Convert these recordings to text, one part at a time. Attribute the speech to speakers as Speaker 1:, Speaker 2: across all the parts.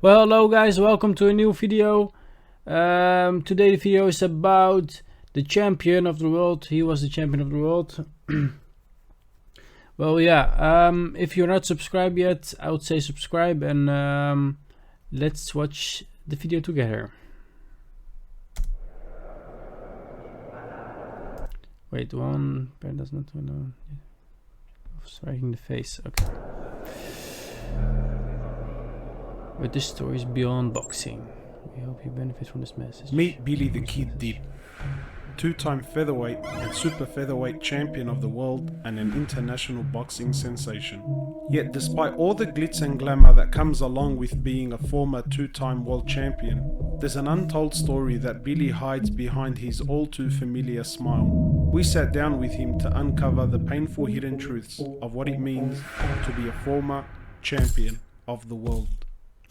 Speaker 1: Well, hello guys, welcome to a new video. Today the video is about the champion of the world. He was the champion of the world. Well, yeah, if you're not subscribed yet, I would say subscribe, and let's watch the video together. Wait, one pair does not know. Striking the face, okay. But this story is beyond boxing. We hope you benefit from this message.
Speaker 2: Meet Billy the Kid DIB, two-time featherweight and super featherweight champion of the world and an international boxing sensation. Yet despite all the glitz and glamour that comes along with being a former two-time world champion, there's an untold story that Billy hides behind his all-too-familiar smile. We sat down with him to uncover the painful hidden truths of what it means to be a former champion of the world.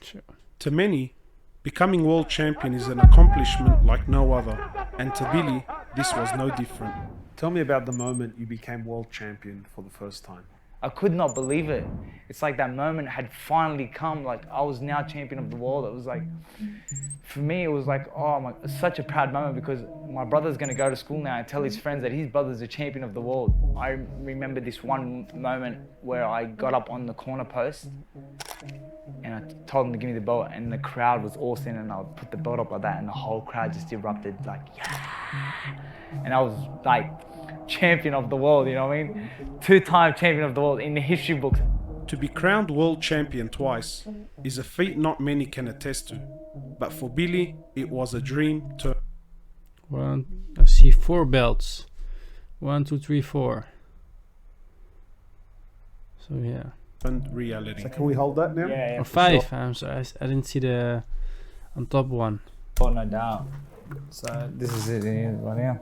Speaker 1: Sure.
Speaker 2: To many, becoming world champion is an accomplishment like no other, and to Billy, this was no different. Tell me about the moment you became world champion for the first time.
Speaker 3: I could not believe it. It's like that moment had finally come, like I was now champion of the world. It was like, for me, it was like, oh my, it's such a proud moment because my brother's gonna go to school now and tell his friends that his brother's a champion of the world. I remember this one moment where I got up on the corner post and I told him to give me the belt, and the crowd was all in, and I put the belt up like that and the whole crowd just erupted like, yeah. And I was like, champion of the world, you know what I mean? Two-time champion of the world in the history books.
Speaker 2: To be crowned world champion twice is a feat not many can attest to, but for Billy, it was a dream to...
Speaker 1: I see 4 belts. 1, 2, 3, 4. So yeah.
Speaker 2: And reality.
Speaker 4: So can we hold that now?
Speaker 3: Yeah,
Speaker 1: Or 5. Sure. I'm sorry, I didn't see the on top one.
Speaker 3: Oh, no doubt.
Speaker 5: So this is it right here.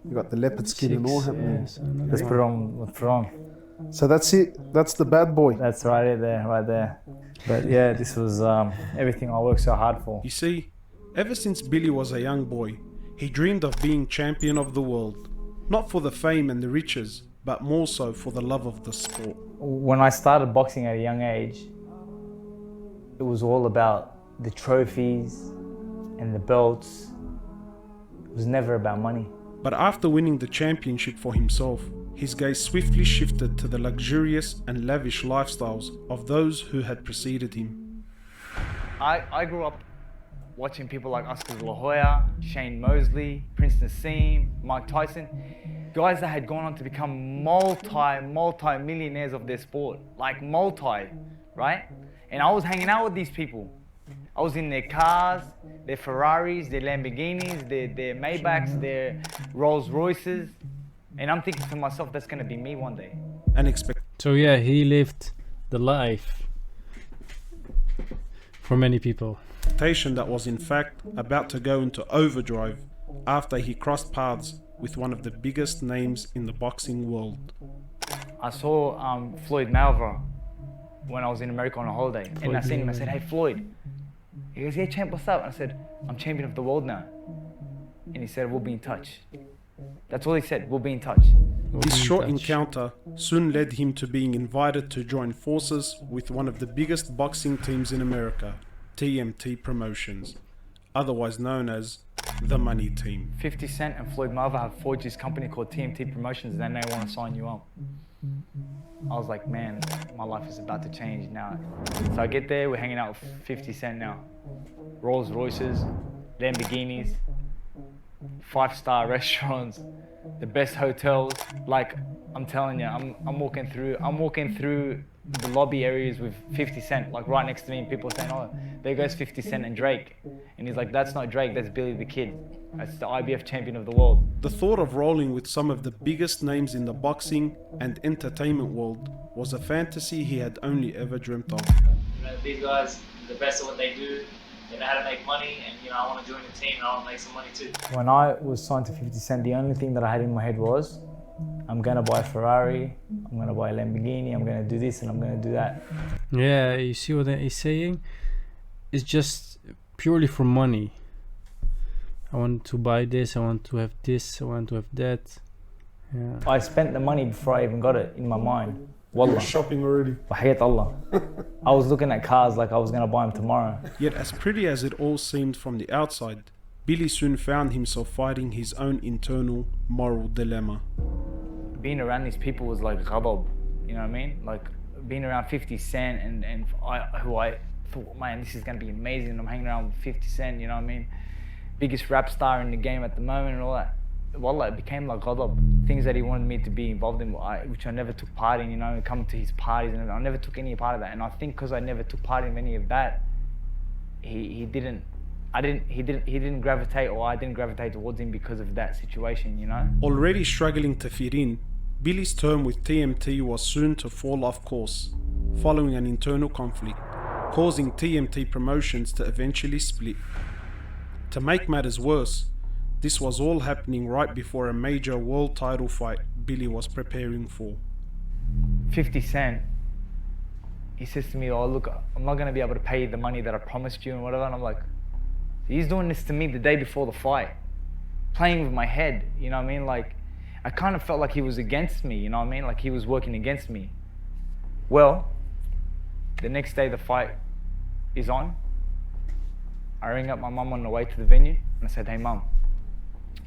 Speaker 4: You got the leopard skin and all, haven't you?
Speaker 1: Yes, another
Speaker 5: Let's
Speaker 1: one.
Speaker 5: put it on. Let's put it on.
Speaker 4: So that's it. That's the bad boy.
Speaker 5: That's right there, right there. But yeah, this was everything I worked so hard for.
Speaker 2: You see, ever since Billy was a young boy, he dreamed of being champion of the world. Not for the fame and the riches, but more so for the love of the sport.
Speaker 5: When I started boxing at a young age, it was all about the trophies and the belts. It was never about money.
Speaker 2: But after winning the championship for himself, his gaze swiftly shifted to the luxurious and lavish lifestyles of those who had preceded him.
Speaker 3: I grew up watching people like Oscar De La Hoya, Shane Mosley, Prince Nassim, Mike Tyson, guys that had gone on to become multi-millionaires of their sport, like right? And I was hanging out with these people. I was in their cars, their Ferraris, their Lamborghinis, their Maybachs, their Rolls Royces, and I'm thinking to myself, that's gonna be me one day.
Speaker 2: An
Speaker 1: So yeah, he lived the life for many people.
Speaker 2: expectation that was in fact about to go into overdrive after he crossed paths with one of the biggest names in the boxing world.
Speaker 3: I saw Floyd Mayweather when I was in America on a holiday, and I seen him. I said, "Hey Floyd." He goes, "Yeah, champ, what's up?" I said, "I'm champion of the world now." And he said, "We'll be in touch." That's all he said, "We'll be in touch."
Speaker 2: This short encounter soon led him to being invited to join forces with one of the biggest boxing teams in America, TMT Promotions, otherwise known as the Money Team.
Speaker 3: 50 Cent and Floyd Mayweather have forged this company called TMT Promotions, and then they want to sign you up. I was like, man, my life is about to change now. So I get there, we're hanging out with 50 Cent now. Rolls Royces, Lamborghinis, 5-star restaurants, the best hotels. Like, I'm telling you, I'm walking through the lobby areas with 50 Cent, like right next to me, and people saying, "Oh, there goes 50 Cent and Drake." And he's like, "That's not Drake, that's Billy the Kid. That's the IBF champion of the world."
Speaker 2: The thought of rolling with some of the biggest names in the boxing and entertainment world was a fantasy he had only ever dreamt of.
Speaker 6: These guys are the best at what they do. They know how to make money, and I want to join the team and I want to make some money too.
Speaker 5: When I was signed to 50 Cent, the only thing that I had in my head was, I'm gonna buy a Ferrari, I'm gonna buy a Lamborghini, I'm gonna do this and I'm gonna do that.
Speaker 1: Yeah, you see what he's saying? It's just purely for money. I want to buy this, I want to have this, I want to have that. Yeah.
Speaker 5: I spent the money before I even got it in my mind.
Speaker 4: You were
Speaker 5: Wallah.
Speaker 4: shopping already.
Speaker 5: Wahayat Allah. I was looking at cars like I was gonna buy them tomorrow.
Speaker 2: Yet as pretty as it all seemed from the outside, Billy soon found himself fighting his own internal moral dilemma.
Speaker 3: Being around these people was like ghadab, you know what I mean? Like being around 50 Cent and who I thought, man, this is gonna be amazing. I'm hanging around with 50 Cent, you know what I mean? Biggest rap star in the game at the moment and all that. Wallah, it became like ghadab. Things that he wanted me to be involved in, which I never took part in, you know, coming to his parties and I never took any part of that. And I think because I never took part in any of that, he didn't gravitate, or I didn't gravitate towards him because of that situation, you know?
Speaker 2: Already struggling to fit in, Billy's term with TMT was soon to fall off course, following an internal conflict, causing TMT promotions to eventually split. To make matters worse, this was all happening right before a major world title fight Billy was preparing for.
Speaker 3: 50 Cent, he says to me, oh look, I'm not gonna be able to pay you the money that I promised you and whatever, and I'm like, he's doing this to me the day before the fight, playing with my head, you know what I mean? Like, I kind of felt like he was against me, you know what I mean? Like he was working against me. Well, the next day the fight is on. I ring up my mum on the way to the venue and I said, hey mum.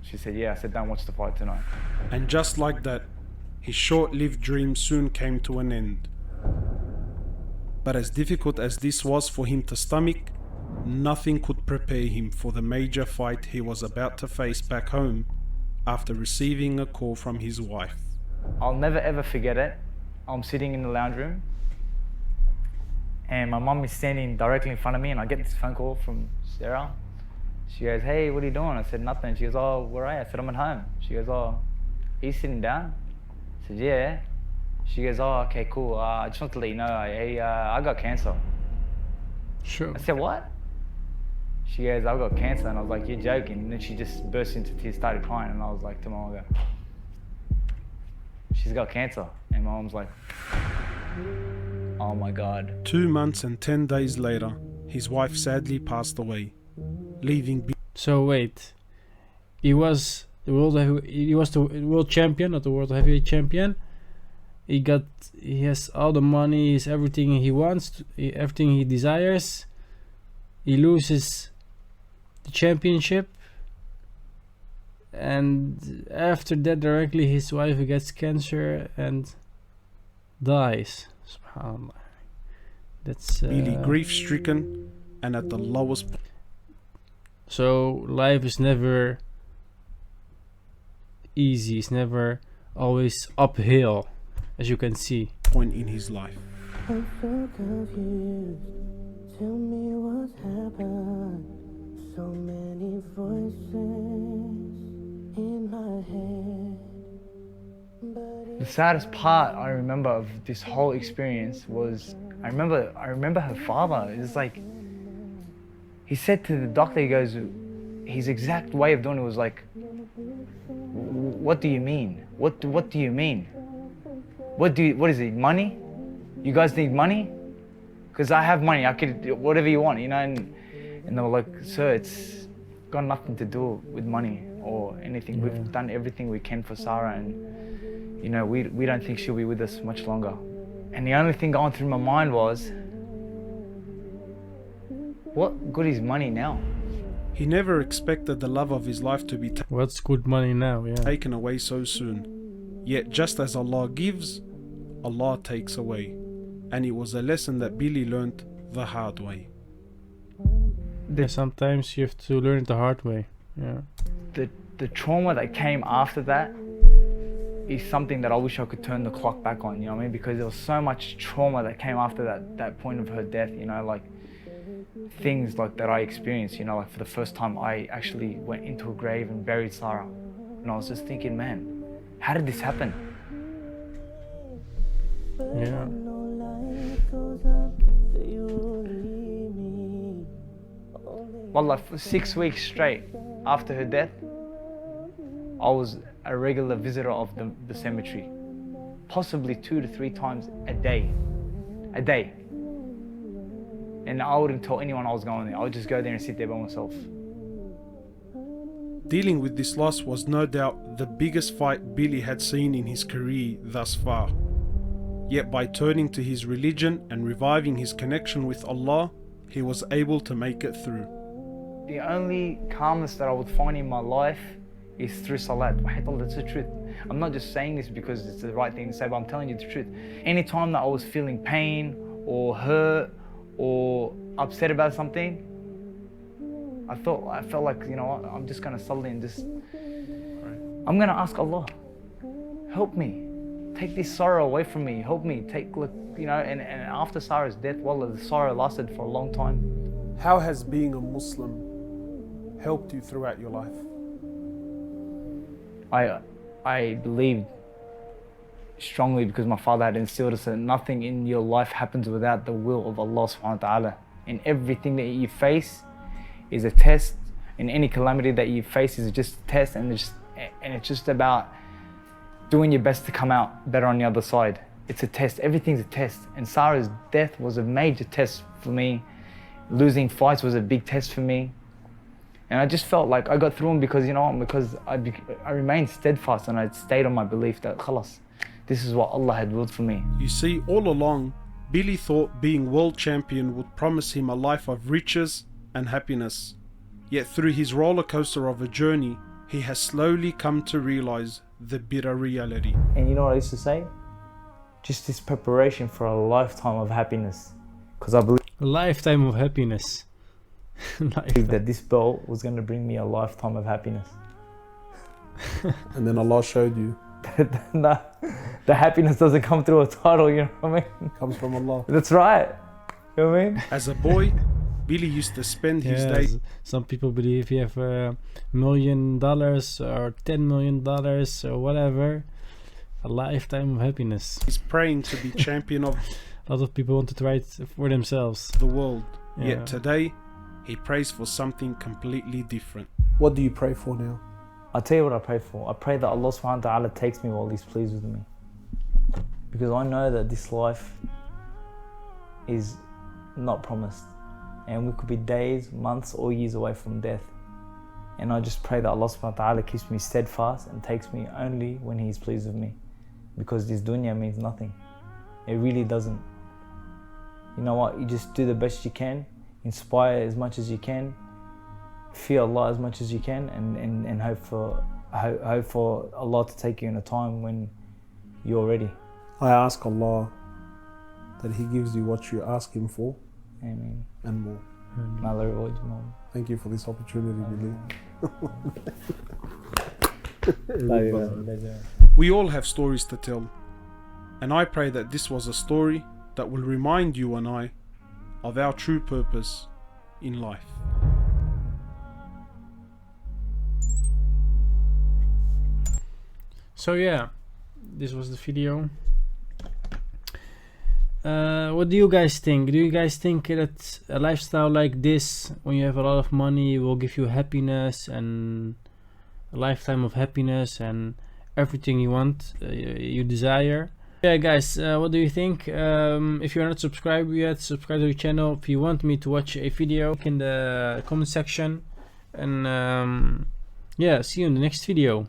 Speaker 3: She said, yeah. I said, don't watch the fight tonight.
Speaker 2: And just like that, his short-lived dream soon came to an end. But as difficult as this was for him to stomach, nothing could prepare him for the major fight he was about to face back home after receiving a call from his wife.
Speaker 3: I'll never ever forget it. I'm sitting in the lounge room and my mum is standing directly in front of me and I get this phone call from Sarah. She goes, hey, what are you doing? I said, nothing. She goes, oh, where are you? I said, I'm at home. She goes, oh, are you sitting down? I said, yeah. She goes, oh, okay, cool. I just want to let you know, I got cancer.
Speaker 1: Sure.
Speaker 3: I said, what? She goes, I've got cancer. And I was like, you're joking. And then she just burst into tears, started crying. And I was like to my mom, I go, she's got cancer. And my mom's like, oh my God.
Speaker 2: 2 months and 10 days later, his wife sadly passed away, leaving Billy.
Speaker 1: So wait, he was the world champion, not the world heavyweight champion. He has all the money, is everything he wants, everything he desires. He loses the championship, and after that directly his wife gets cancer and dies. SubhanAllah. That's
Speaker 2: Billy grief-stricken and at the lowest.
Speaker 1: So life is never easy. It's never always uphill, as you can see.
Speaker 2: Point in his life.
Speaker 7: I'm so confused. Tell me what's happened. So many voices in my head.
Speaker 3: The saddest part I remember of this whole experience was I remember her father. It's like he said to the doctor, he goes, his exact way of doing it was like, what do you mean? What do you mean? What is it, money? You guys need money? Because I have money, I could do whatever you want, you know? And they were like, sir, it's got nothing to do with money or anything. Yeah. We've done everything we can for Sarah and, you know, we don't think she'll be with us much longer. And the only thing going through my mind was, what good is money now?
Speaker 2: He never expected the love of his life to be
Speaker 1: What's good money now? Yeah.
Speaker 2: taken away so soon. Yet just as Allah gives, Allah takes away. And it was a lesson that Billy learnt the hard way.
Speaker 1: Yeah, sometimes you have to learn it the hard way. Yeah.
Speaker 3: The trauma that came after that is something that I wish I could turn the clock back on, you know what I mean? Because there was so much trauma that came after that point of her death, you know, like things like that I experienced, you know, like for the first time I actually went into a grave and buried Sarah. And I was just thinking, man, how did this happen?
Speaker 1: Yeah.
Speaker 3: Well, like for 6 weeks straight after her death, I was a regular visitor of the cemetery, possibly 2 to 3 times a day. And I wouldn't tell anyone I was going there. I would just go there and sit there by myself.
Speaker 2: Dealing with this loss was no doubt the biggest fight Billy had seen in his career thus far. Yet by turning to his religion and reviving his connection with Allah, he was able to make it through.
Speaker 3: The only calmness that I would find in my life is through salat. That's the truth. I'm not just saying this because it's the right thing to say, but I'm telling you the truth. Anytime that I was feeling pain or hurt or upset about something, I felt like, you know what, I'm just gonna salat and just, I'm gonna ask Allah, help me. Take this sorrow away from me. Help me. And after Sarah's death, wallah, the sorrow lasted for a long time.
Speaker 2: How has being a Muslim helped you throughout your life?
Speaker 3: I believed strongly because my father had instilled us that nothing in your life happens without the will of Allah subhanahu wa ta'ala. And everything that you face is a test, and any calamity that you face is just a test, and it's just about doing your best to come out better on the other side. It's a test, everything's a test. And Sarah's death was a major test for me. Losing fights was a big test for me. And I just felt like I got through them because, you know, because I remained steadfast and I stayed on my belief that khalas, this is what Allah had willed for me.
Speaker 2: You see, all along, Billy thought being world champion would promise him a life of riches and happiness. Yet through his roller coaster of a journey, he has slowly come to realize the bitter reality.
Speaker 5: And you know what I used to say? Just this preparation for a lifetime of happiness. Because I believe
Speaker 1: A lifetime of happiness.
Speaker 5: that this belt was going to bring me a lifetime of happiness.
Speaker 4: And then Allah showed you.
Speaker 5: The happiness doesn't come through a title, you know what I mean?
Speaker 4: Comes from Allah.
Speaker 5: That's right. You know what I mean?
Speaker 2: As a boy, Billy used to spend his
Speaker 1: Yes,
Speaker 2: day.
Speaker 1: some people believe you have $1 million or $10 million or whatever. A lifetime of happiness.
Speaker 2: He's praying to be champion of
Speaker 1: A lot of people want to try it for themselves.
Speaker 2: the world.
Speaker 1: Yeah.
Speaker 2: Yet today, he prays for something completely different.
Speaker 4: What do you pray for now?
Speaker 5: I'll tell you what I pray for. I pray that Allah subhanahu wa ta'ala takes me while He's pleased with me. Because I know that this life is not promised. And we could be days, months or years away from death. And I just pray that Allah subhanahu wa ta'ala keeps me steadfast and takes me only when He is pleased with me. Because this dunya means nothing. It really doesn't. You know what? You just do the best you can, inspire as much as you can, fear Allah as much as you can, and hope for Allah to take you in a time when you're ready.
Speaker 4: I ask Allah that He gives you what you ask Him for
Speaker 5: Ameen.
Speaker 4: and more.
Speaker 5: May Allah reward you, Mom.
Speaker 4: Thank you for this opportunity, Billy.
Speaker 2: We all have stories to tell, and I pray that this was a story that will remind you and I of our true purpose in life.
Speaker 1: So yeah, this was the video. What do you guys think? Do you guys think that a lifestyle like this, when you have a lot of money, will give you happiness and a lifetime of happiness and everything you want, you desire? Yeah guys, what do you think? If you're not subscribed yet, subscribe to the channel. If you want me to watch a video, in the comment section. And yeah, see you in the next video.